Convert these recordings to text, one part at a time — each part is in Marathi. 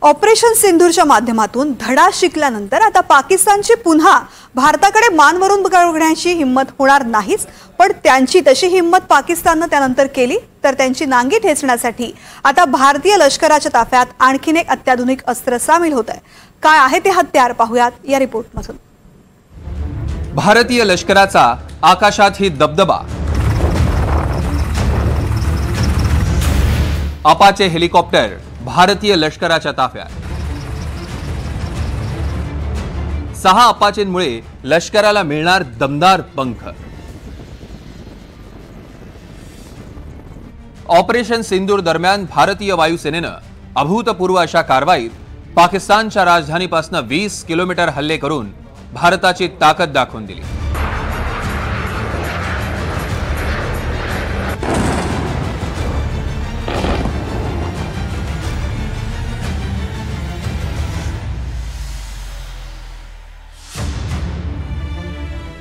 ऑपरेशन सिंदूरच्या माध्यमातून धडा शिकल्यानंतर आता पाकिस्तानची पुन्हा भारताकडे मान वरून बघण्याची हिम्मत होणार नाहीच, पण त्यांची तशी हिम्मत पाकिस्तानने त्यानंतर केली तर त्यांची नांगी ठेचण्यासाठी आता भारतीय लष्कराच्या ताफ्यात आणखीन एक अत्याधुनिक अस्त्र सामील होत आहे। काय आहे ते हत्यार पाहूयात या रिपोर्टमधून। भारतीय लष्कराचा आकाशात ही दबदबा। अपाचे हेलिकॉप्टर भारतीय लष्कराच्या ताफ्यात। 6 अपाचेंमुळे लष्कराला मिळणार दमदार पंख। ऑपरेशन सिंदूर दरम्यान भारतीय वायुसेनेने अभूतपूर्व अशा कारवाईत पाकिस्तानच्या राजधानीपासून 20 किलोमीटर हल्ले करून भारताची ताकद दाखवून दिली।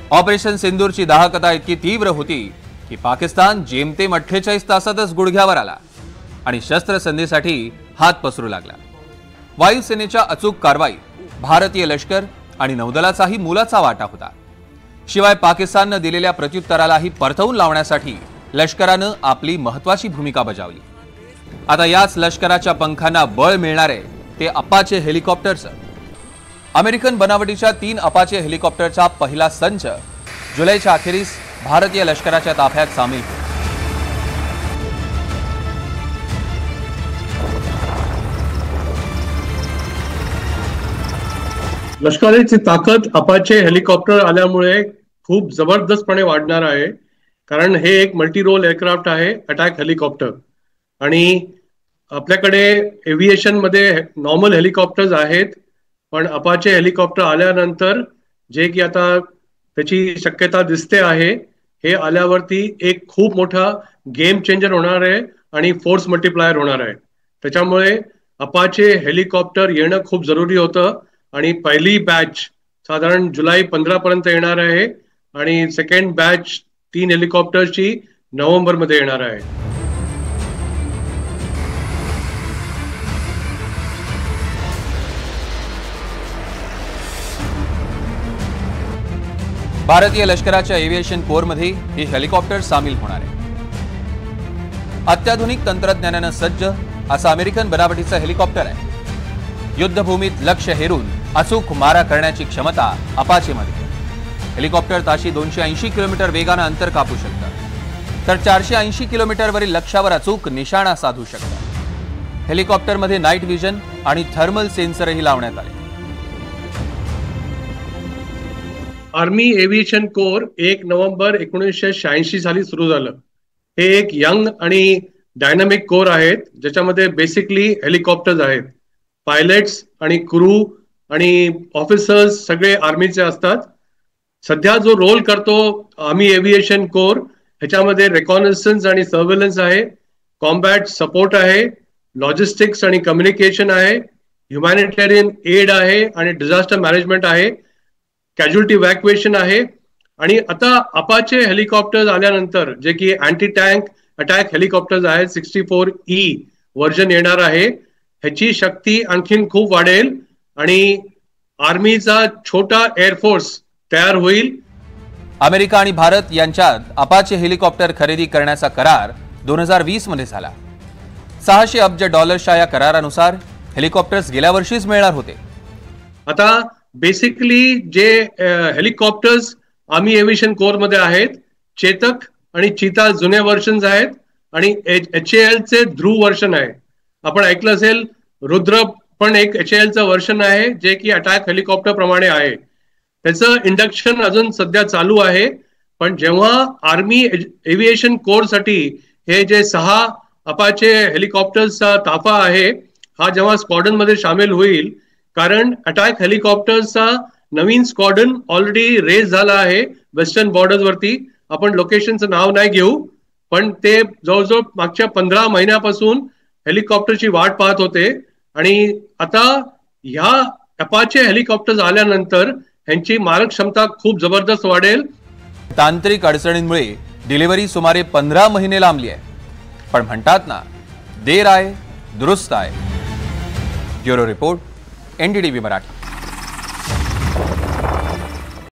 ऑपरेशन सिंदूरची दाहकता इतकी तीव्र होती की पाकिस्तान जेमतेम 48 तासातच गुडघ्यावर आला आणि शस्त्रसंधीसाठी हात पसरू लागला। वायुसेनेच्या अचूक कारवाईत भारतीय लष्कर आणि नौदलाचाही मोलाचा वाटा होता। शिवाय पाकिस्तानने दिलेल्या प्रत्युत्तरालाही परतवून लावण्यासाठी लष्कराने आपली महत्त्वाची भूमिका बजावली। आता याच लष्कराच्या पंखांना बळ मिळणार आहे ते अपाचे हेलिकॉप्टरचं। अमेरिकन बनावटीच्या 3 अपाचे हेलिकॉप्टरचा पहिला संच जुलैच्या अखेरीस भारतीय लष्कराच्या ताफ्यात सामील होईल। लष्कराची ताकद अपाचे हेलिकॉप्टर आल्यामुळे खूप जबरदस्तपणे वाढणार आहे, कारण हे एक मल्टी रोल एअरक्राफ्ट आहे, अटॅक हेलिकॉप्टर। आणि आपल्याकडे एव्हिएशन मध्ये नॉर्मल हेलिकॉप्टर्स आहेत, पण अपाचे हेलिकॉप्टर आल्यानंतर जे की आता त्याची शक्यता दिसते आहे, हे आल्यावरती एक खूप मोठा गेम चेंजर होणार आहे आणि फोर्स मल्टीप्लायर होणार आहे। त्याच्यामुळे अपाचे हेलिकॉप्टर येणं खूप जरुरी होतं आणि पहिली बॅच साधारण जुलै 15 पर्यंत येणार आहे आणि सेकंड बॅच 3 हेलिकॉप्टरची नोव्हेंबर मध्ये येणार आहे। भारतीय लष्कराच्या एव्हिएशन कोरमध्ये ही हेलिकॉप्टर सामील होणार आहे। अत्याधुनिक तंत्रज्ञानाने सज्ज असा अमेरिकन बनावटीचा हेलिकॉप्टर आहे। युद्धभूमीत लक्ष्य हेरून अचूक मारा करण्याची क्षमता अपाचेमध्ये। हेलिकॉप्टर ताशी 280 किलोमीटर वेगाने अंतर कापू शकतं, तर 480 किलोमीटरवरील लक्ष्यावर अचूक निशाणा साधू शकतं। हेलिकॉप्टरमध्ये नाईट व्हिजन आणि थर्मल सेन्सरही लावण्यात आले। आर्मी एव्हिएशन कोर 1 नोव्हेंबर 1986 साली सुरू झालं। हे एक यंग आणि डायनामिक कोर आहेत, ज्याच्यामध्ये बेसिकली हेलिकॉप्टर्स आहेत। पायलट्स आणि क्रू आणि ऑफिसर्स सगळे आर्मीचे असतात। सध्या जो रोल करतो आर्मी एव्हिएशन कोर, ह्याच्यामध्ये रेकॉनन्सन्स आणि सर्व्हेलन्स आहे, कॉम्बॅट सपोर्ट आहे, लॉजिस्टिक्स आणि कम्युनिकेशन आहे, ह्युमॅनिटेरियन एड आहे आणि डिझास्टर मॅनेजमेंट आहे, कॅज्युअल्टी इव्हॅक्युएशन आहे। आणि आता अपाचे हेलिकॉप्टर्स आल्यानंतर जे की अँटी टँक अटॅक हेलिकॉप्टर्स आहेत, 64E व्हर्जन येणार आहे। ह्याची शक्ती आणखीन खूप वाढेल आणि आर्मीचा छोटा एअरफोर्स तयार होईल। अमेरिका आणि भारत यांच्यात अपाचे हेलिकॉप्टर खरेदी करण्याचा करार 2020 मध्ये झाला। $600 अब्ज या करारानुसार हेलिकॉप्टर्स गेल्या वर्षीच मिळणार होते। आता बेसिकली जे हेलिकॉप्टर्स आर्मी एव्हिएशन कोर मध्ये आहेत, चेतक आणि चीता जुने वर्जन्स आहेत आणि HAL चे ध्रुव वर्जन आहे। आपण ऐकलं असेल रुद्र पण एक HAL चं वर्जन आहे, जे की अटॅक हेलिकॉप्टर प्रमाणे आहे। त्याचं इंडक्शन अजून सध्या चालू आहे, पण जेव्हा आर्मी एव्हिएशन कोर साठी हे जे 6 अपाचे हेलिकॉप्टर्सचा ताफा आहे, हा जेव्हा स्क्वॉड्रन मध्ये सामील होईल, कारण अटॅक हेलिकॉप्टर्सचा नवीन स्क्वॉड्रन ऑलरेडी रेज झाला आहे वेस्टर्न बॉर्डर वरती। आपण लोकेशनचं नाव नाही घेऊ, पण ते जवळजवळ मागच्या 15 महिन्यापासून हेलिकॉप्टरची वाट पाहत होते आणि आता ह्या अपाचे हेलिकॉप्टर्स आल्यानंतर ह्यांची मारक क्षमता खूप जबरदस्त वाढेल। तांत्रिक अडचणींमुळे डिलिव्हरी सुमारे 15 महिने लांबली आहे, पण म्हणतात ना, देर आए दुरुस्त आए। Bureau report, NDTV Marathi.